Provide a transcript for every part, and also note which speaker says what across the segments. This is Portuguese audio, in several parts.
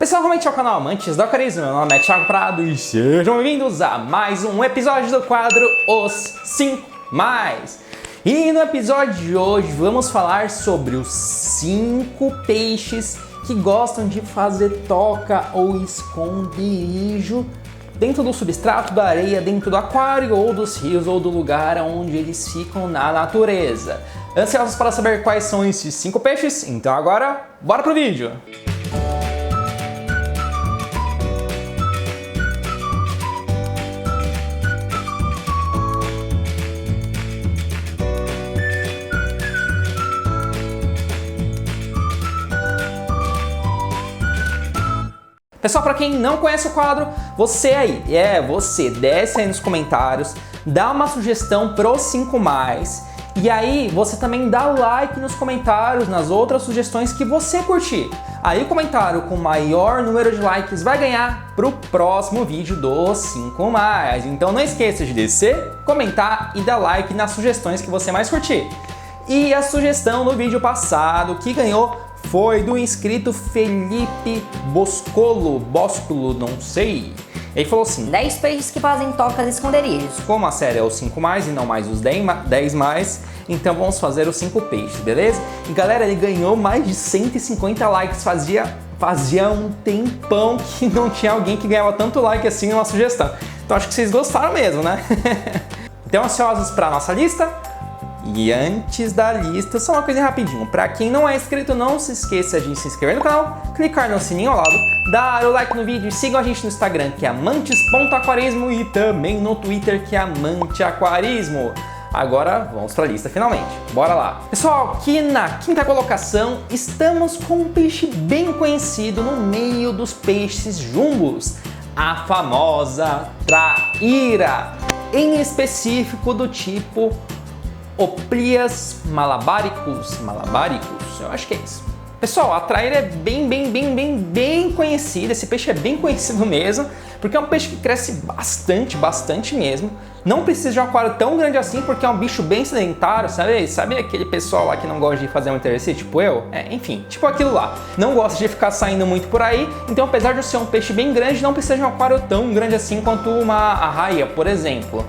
Speaker 1: Pessoal, realmente é o canal Amantes do Aquarismo, meu nome é Thiago Prado e sejam bem-vindos a mais um episódio do quadro Os 5 Mais. E no episódio de hoje vamos falar sobre os 5 peixes que gostam de fazer toca ou esconderijo dentro do substrato, da areia, dentro do aquário ou dos rios ou do lugar onde eles ficam na natureza. Ansiosos para saber quais são esses 5 peixes? Então agora, bora pro vídeo! Pessoal, para quem não conhece o quadro, você aí, você desce aí nos comentários, dá uma sugestão pros 5 mais, e aí você também dá like nos comentários, nas outras sugestões que você curtir. Aí o comentário com maior número de likes vai ganhar pro próximo vídeo dos 5 mais. Então não esqueça de descer, comentar e dar like nas sugestões que você mais curtir. E a sugestão no vídeo passado que ganhou foi do inscrito Felipe Boscolo, não sei. Ele falou assim:
Speaker 2: 10 peixes que fazem tocas e esconderijos.
Speaker 1: Como a série é os 5 mais e não mais os 10 mais, então vamos fazer os 5 peixes, beleza? E galera, ele ganhou mais de 150 likes, fazia um tempão que não tinha alguém que ganhava tanto like assim numa sugestão. Então acho que vocês gostaram mesmo, né? Então ansiosos para a nossa lista? E antes da lista, só uma coisa rapidinho. Para quem não é inscrito, não se esqueça de se inscrever no canal, clicar no sininho ao lado, dar o like no vídeo e sigam a gente no Instagram, que é amantes.aquarismo, e também no Twitter, que é amanteaquarismo. Agora vamos para a lista finalmente. Bora lá. Pessoal, aqui na quinta colocação estamos com um peixe bem conhecido no meio dos peixes jumbos, a famosa traíra, em específico do tipo Oplias malabaricus, eu acho que é isso. Pessoal, a traíra é bem conhecida, esse peixe é bem conhecido mesmo, porque é um peixe que cresce bastante mesmo. Não precisa de um aquário tão grande assim, porque é um bicho bem sedentário, sabe? Sabe aquele pessoal lá que não gosta de fazer um exercício, tipo eu? Enfim, tipo aquilo lá. Não gosta de ficar saindo muito por aí, então apesar de ser um peixe bem grande, não precisa de um aquário tão grande assim quanto uma arraia, por exemplo.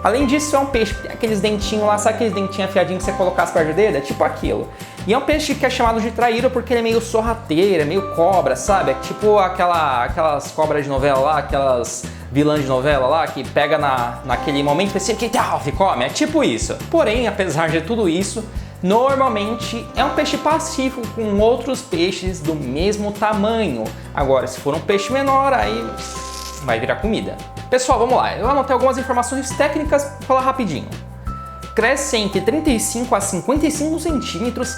Speaker 1: Além disso, é um peixe que tem aqueles dentinhos lá, sabe aqueles dentinhos afiadinhos que você colocasse perto do dedo? É tipo aquilo. E é um peixe que é chamado de traíra porque ele é meio sorrateiro, é meio cobra, sabe? É tipo aquelas cobras de novela lá, aquelas vilãs de novela lá, que pega naquele momento específico e come. É tipo isso. Porém, apesar de tudo isso, normalmente é um peixe pacífico com outros peixes do mesmo tamanho. Agora, se for um peixe menor, aí vai virar comida. Pessoal, vamos lá. Eu anotei algumas informações técnicas para falar rapidinho. Cresce entre 35 a 55 centímetros,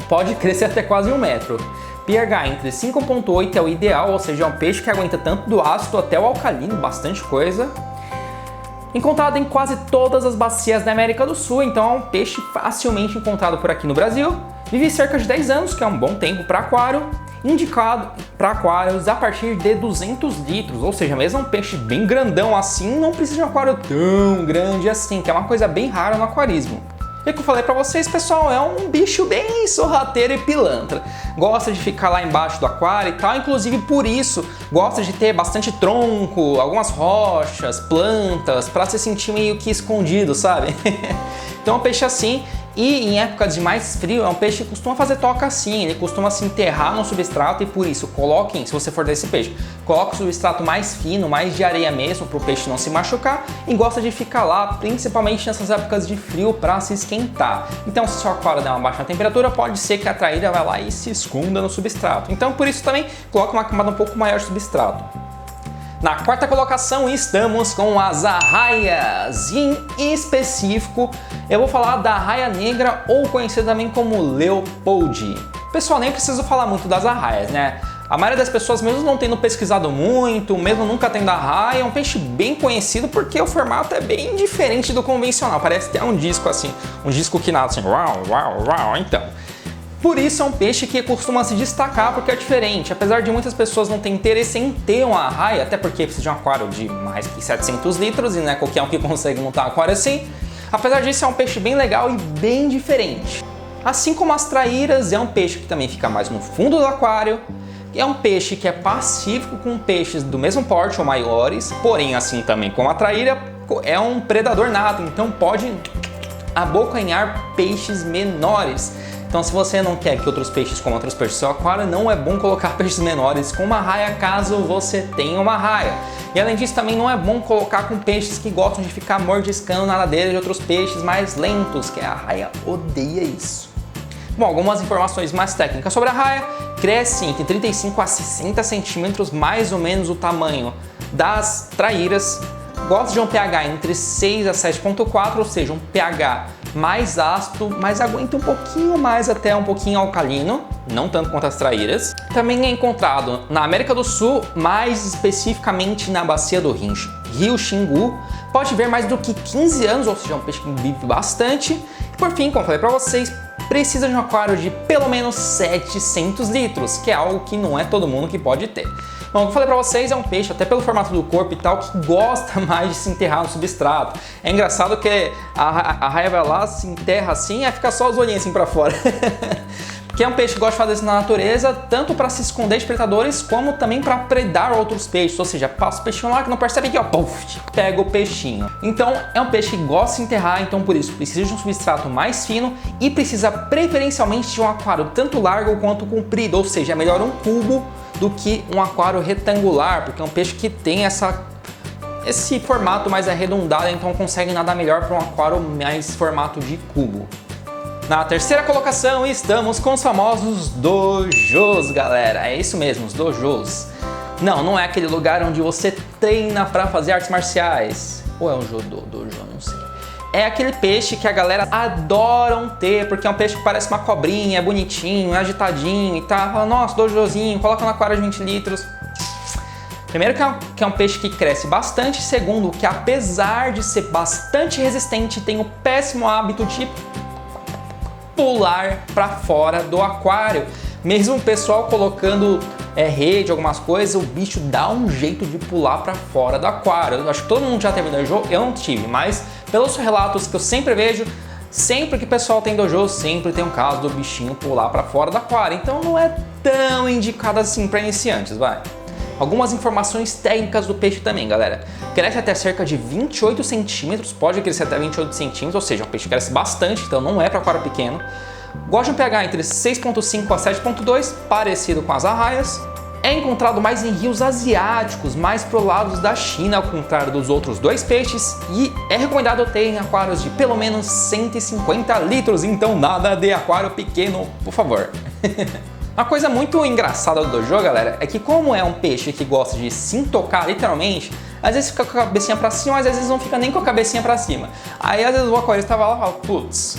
Speaker 1: pode crescer até quase 1 metro. pH entre 5,8 é o ideal, ou seja, é um peixe que aguenta tanto do ácido até o alcalino, bastante coisa. Encontrado em quase todas as bacias da América do Sul, então é um peixe facilmente encontrado por aqui no Brasil. Vive cerca de 10 anos, que é um bom tempo para aquário. Indicado para aquários a partir de 200 litros, ou seja, mesmo um peixe bem grandão assim, não precisa de um aquário tão grande assim, que é uma coisa bem rara no aquarismo. E como eu falei para vocês, pessoal, é um bicho bem sorrateiro e pilantra. Gosta de ficar lá embaixo do aquário e tal, inclusive por isso gosta de ter bastante tronco, algumas rochas, plantas, para se sentir meio que escondido, sabe? Então é um peixe assim. E em épocas de mais frio, é um peixe que costuma fazer toca assim, ele costuma se enterrar no substrato e por isso, coloquem, se você for desse peixe, coloque o substrato mais fino, mais de areia mesmo, para o peixe não se machucar, e gosta de ficar lá, principalmente nessas épocas de frio, para se esquentar. Então, se o seu aquário der uma baixa temperatura, pode ser que a traíra vai lá e se esconda no substrato. Então, por isso também, coloque uma camada um pouco maior de substrato. Na quarta colocação estamos com as arraias, e em específico eu vou falar da arraia negra, ou conhecida também como Leopold. Pessoal, nem preciso falar muito das arraias, né? A maioria das pessoas, mesmo não tendo pesquisado muito, mesmo nunca tendo arraia, é um peixe bem conhecido porque o formato é bem diferente do convencional, parece ter um disco assim, um disco que nada assim, então. Por isso é um peixe que costuma se destacar porque é diferente, apesar de muitas pessoas não terem interesse em ter uma arraia, até porque precisa de um aquário de mais que 700 litros e não é qualquer um que consegue montar um aquário assim. Apesar disso, é um peixe bem legal e bem diferente. Assim como as traíras, é um peixe que também fica mais no fundo do aquário, E é um peixe que é pacífico com peixes do mesmo porte ou maiores, porém, assim também como a traíra, é um predador nato, então pode abocanhar peixes menores. Então, se você não quer que outros peixes comam outros peixes no seu aquário, não é bom colocar peixes menores com uma raia caso você tenha uma raia. E além disso, também não é bom colocar com peixes que gostam de ficar mordiscando na ladeira de outros peixes mais lentos, que a raia odeia isso. Bom, algumas informações mais técnicas sobre a raia. Cresce entre 35 a 60 centímetros, mais ou menos o tamanho das traíras. Gosta de um pH entre 6 a 7,4, ou seja, um pH mais ácido, mas aguenta um pouquinho mais até um pouquinho alcalino, não tanto quanto as traíras. Também é encontrado na América do Sul, mais especificamente na bacia do Rio Xingu. Pode viver mais do que 15 anos, ou seja, é um peixe que vive bastante. E por fim, como eu falei para vocês, precisa de um aquário de pelo menos 700 litros, que é algo que não é todo mundo que pode ter. Bom, como eu falei pra vocês, é um peixe, até pelo formato do corpo e tal, que gosta mais de se enterrar no substrato. É engraçado que a raia vai lá, se enterra assim, e fica só os olhinhos assim pra fora. Porque é um peixe que gosta de fazer isso na natureza, tanto para se esconder de predadores, como também para predar outros peixes. Ou seja, passa o peixinho lá que não percebe que, ó, puff, pega o peixinho. Então, é um peixe que gosta de se enterrar, então por isso precisa de um substrato mais fino e precisa preferencialmente de um aquário tanto largo quanto comprido. Ou seja, é melhor um cubo do que um aquário retangular, porque é um peixe que tem esse formato mais arredondado, então consegue nadar melhor para um aquário mais formato de cubo. Na terceira colocação estamos com os famosos dojos, galera. É isso mesmo, os dojos. Não é aquele lugar onde você treina para fazer artes marciais. Ou é um dojo, não sei. É aquele peixe que a galera adoram ter, porque é um peixe que parece uma cobrinha, é bonitinho, é agitadinho e tá. Fala, nossa, dojozinho, coloca no aquário de 20 litros. Primeiro que é um peixe que cresce bastante. Segundo, que apesar de ser bastante resistente, tem o péssimo hábito de pular para fora do aquário. Mesmo o pessoal colocando rede, algumas coisas, o bicho dá um jeito de pular para fora do aquário. Eu acho que todo mundo já teve dojo, eu não tive, mas pelos relatos que eu sempre vejo, sempre que o pessoal tem dojo, sempre tem um caso do bichinho pular para fora do aquário. Então não é tão indicado assim para iniciantes, vai. Algumas informações técnicas do peixe também, galera. Cresce até cerca de 28 centímetros, pode crescer até 28 centímetros, ou seja, o peixe cresce bastante, então não é para aquário pequeno. Gosta de um pH entre 6,5 a 7,2, parecido com as arraias. É encontrado mais em rios asiáticos, mais pro lado da China, ao contrário dos outros dois peixes. E é recomendado ter em aquários de pelo menos 150 litros, então nada de aquário pequeno, por favor. Uma coisa muito engraçada do dojo, galera, é que como é um peixe que gosta de se intocar literalmente, às vezes fica com a cabecinha pra cima, às vezes não fica nem com a cabecinha pra cima. Aí às vezes o aquarista tava lá e fala, putz,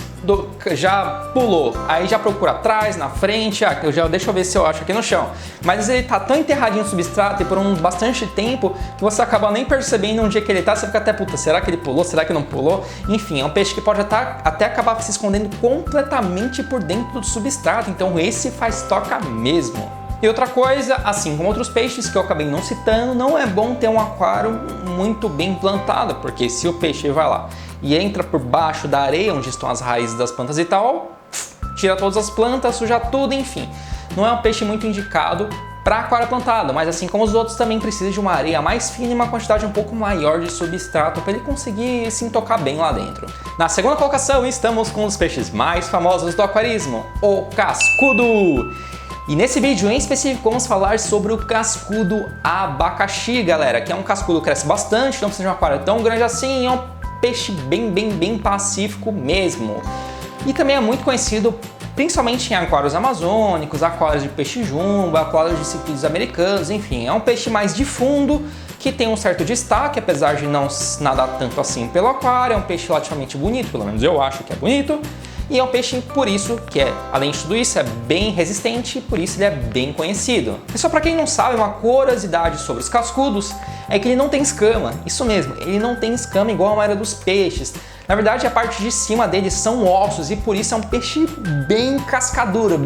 Speaker 1: já pulou. Aí já procura atrás, na frente, deixa eu ver se eu acho aqui no chão. Mas às vezes ele tá tão enterradinho no substrato e por bastante tempo que você acaba nem percebendo onde é que ele tá, você fica até, puta, será que ele pulou, será que não pulou? Enfim, é um peixe que pode até acabar se escondendo completamente por dentro do substrato, então esse faz toca mesmo. E outra coisa, assim como outros peixes que eu acabei não citando, não é bom ter um aquário muito bem plantado, porque se o peixe vai lá e entra por baixo da areia, onde estão as raízes das plantas e tal, tira todas as plantas, suja tudo, enfim. Não é um peixe muito indicado para aquário plantado, mas assim como os outros também precisa de uma areia mais fina e uma quantidade um pouco maior de substrato para ele conseguir se intocar bem lá dentro. Na segunda colocação estamos com os peixes mais famosos do aquarismo, o cascudo. E nesse vídeo em específico vamos falar sobre o cascudo abacaxi, galera, que é um cascudo que cresce bastante, não precisa de um aquário tão grande assim, é um peixe bem pacífico mesmo. E também é muito conhecido principalmente em aquários amazônicos, aquários de peixe jumbo, aquários de ciclídeos americanos, enfim, é um peixe mais de fundo, que tem um certo destaque, apesar de não nadar tanto assim pelo aquário, é um peixe relativamente bonito, pelo menos eu acho que é bonito. E é um peixe, por isso, que além de tudo isso, é bem resistente e por isso ele é bem conhecido. E só para quem não sabe, uma curiosidade sobre os cascudos é que ele não tem escama. Isso mesmo, ele não tem escama igual a maioria dos peixes. Na verdade, a parte de cima dele são ossos e por isso é um peixe bem cascadura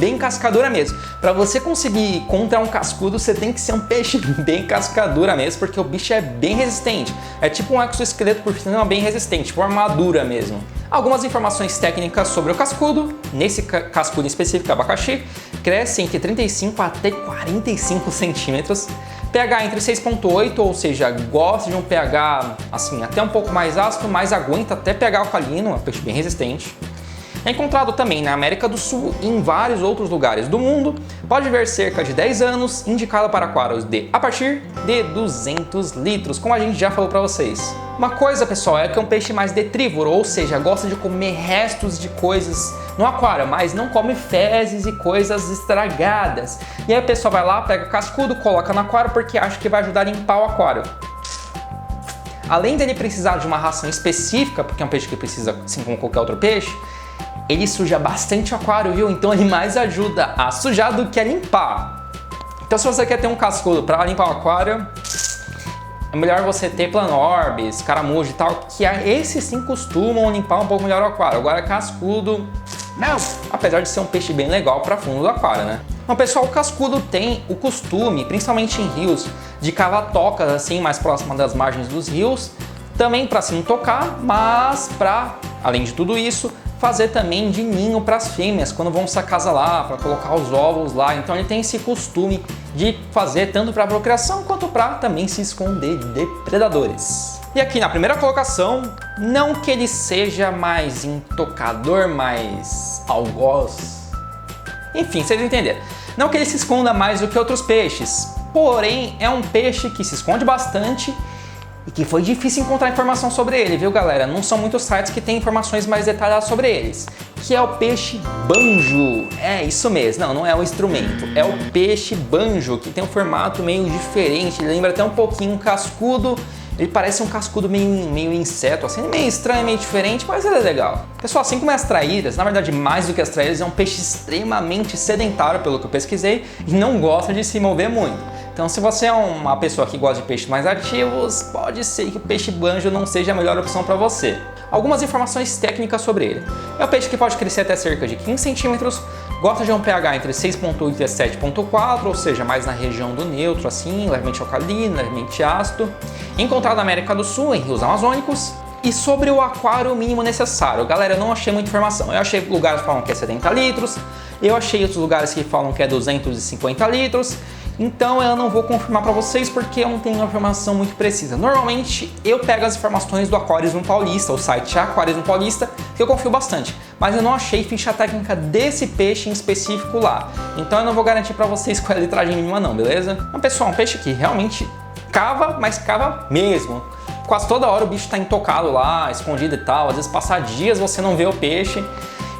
Speaker 1: mesmo. Para você conseguir encontrar um cascudo, você tem que ser um peixe bem cascadura mesmo, porque o bicho é bem resistente. É tipo um exoesqueleto por cima bem resistente, tipo uma armadura mesmo. Algumas informações técnicas sobre o cascudo. Nesse cascudo específico, abacaxi, cresce entre 35 até 45 centímetros. pH entre 6,8, ou seja, gosta de um pH assim, até um pouco mais ácido, mas aguenta até pH alcalino, é um peixe bem resistente. É encontrado também na América do Sul e em vários outros lugares do mundo. Pode viver cerca de 10 anos, indicado para aquários a partir de 200 litros, como a gente já falou para vocês. Uma coisa, pessoal, é que é um peixe mais detrívoro, ou seja, gosta de comer restos de coisas no aquário, mas não come fezes e coisas estragadas. E aí o pessoal vai lá, pega cascudo, coloca no aquário porque acha que vai ajudar a limpar o aquário. Além dele precisar de uma ração específica, porque é um peixe que precisa, assim como qualquer outro peixe, ele suja bastante o aquário, viu? Então ele mais ajuda a sujar do que a limpar. Então se você quer ter um cascudo para limpar o aquário, é melhor você ter planorbes, caramujo e tal, que esses sim costumam limpar um pouco melhor o aquário. Agora cascudo, não! Apesar de ser um peixe bem legal para fundo do aquário, né? Então, pessoal, o cascudo tem o costume, principalmente em rios, de cavar tocas assim mais próximas das margens dos rios, também para se não tocar, mas para, além de tudo isso, fazer também de ninho para as fêmeas quando vão se acasalar, para colocar os ovos lá. Então ele tem esse costume de fazer tanto para procriação quanto para também se esconder de predadores. E aqui na primeira colocação, não que ele seja mais intocador, mais algoz, enfim, vocês entenderam. Não que ele se esconda mais do que outros peixes, porém é um peixe que se esconde bastante e que foi difícil encontrar informação sobre ele, viu, galera? Não são muitos sites que têm informações mais detalhadas sobre eles. Que é o peixe banjo. É isso mesmo, não é o instrumento. É o peixe banjo, que tem um formato meio diferente. Ele lembra até um pouquinho um cascudo. Ele parece um cascudo meio inseto, assim, meio estranho, meio diferente, mas ele é legal. Pessoal, assim como as traíras, na verdade mais do que as traíras, é um peixe extremamente sedentário, pelo que eu pesquisei, e não gosta de se mover muito. Então, se você é uma pessoa que gosta de peixes mais ativos, pode ser que o peixe banjo não seja a melhor opção para você. Algumas informações técnicas sobre ele. É um peixe que pode crescer até cerca de 15 centímetros, gosta de um pH entre 6,8 e 7,4, ou seja, mais na região do neutro, assim, levemente alcalino, levemente ácido. Encontrado na América do Sul, em rios amazônicos. E sobre o aquário mínimo necessário, galera, eu não achei muita informação. Eu achei lugares que falam que é 70 litros, eu achei outros lugares que falam que é 250 litros, então eu não vou confirmar para vocês porque eu não tenho uma informação muito precisa. Normalmente eu pego as informações do Aquarismo Paulista, o site Aquarismo Paulista, que eu confio bastante, mas eu não achei ficha técnica desse peixe em específico lá. Então eu não vou garantir para vocês qual é a litragem mínima não, beleza? Então, pessoal, um peixe que realmente cava, mas cava mesmo. Quase toda hora o bicho está intocado lá, escondido e tal, às vezes passa dias você não vê o peixe.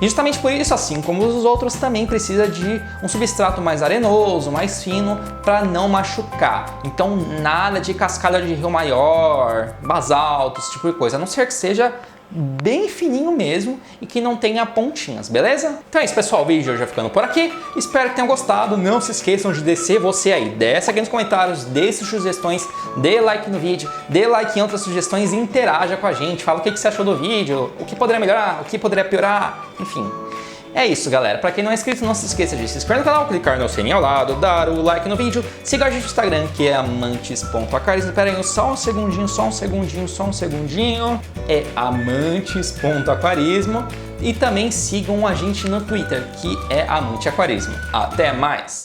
Speaker 1: E justamente por isso, assim como os outros, também precisa de um substrato mais arenoso, mais fino, para não machucar. Então nada de cascalho de rio maior, basalto, esse tipo de coisa, a não ser que seja bem fininho mesmo e que não tenha pontinhas, beleza? Então é isso, pessoal, o vídeo já ficando por aqui, espero que tenham gostado, não se esqueçam de descer você aí, desce aqui nos comentários, deixe sugestões, dê like no vídeo, dê like em outras sugestões e interaja com a gente, fala o que você achou do vídeo, o que poderia melhorar, o que poderia piorar, enfim. É isso, galera. Pra quem não é inscrito, não se esqueça de se inscrever no canal, clicar no sininho ao lado, dar o like no vídeo, siga a gente no Instagram, que é amantes.aquarismo. Pera aí, só um segundinho. É amantes.aquarismo. E também sigam a gente no Twitter, que é Amante Aquarismo. Até mais!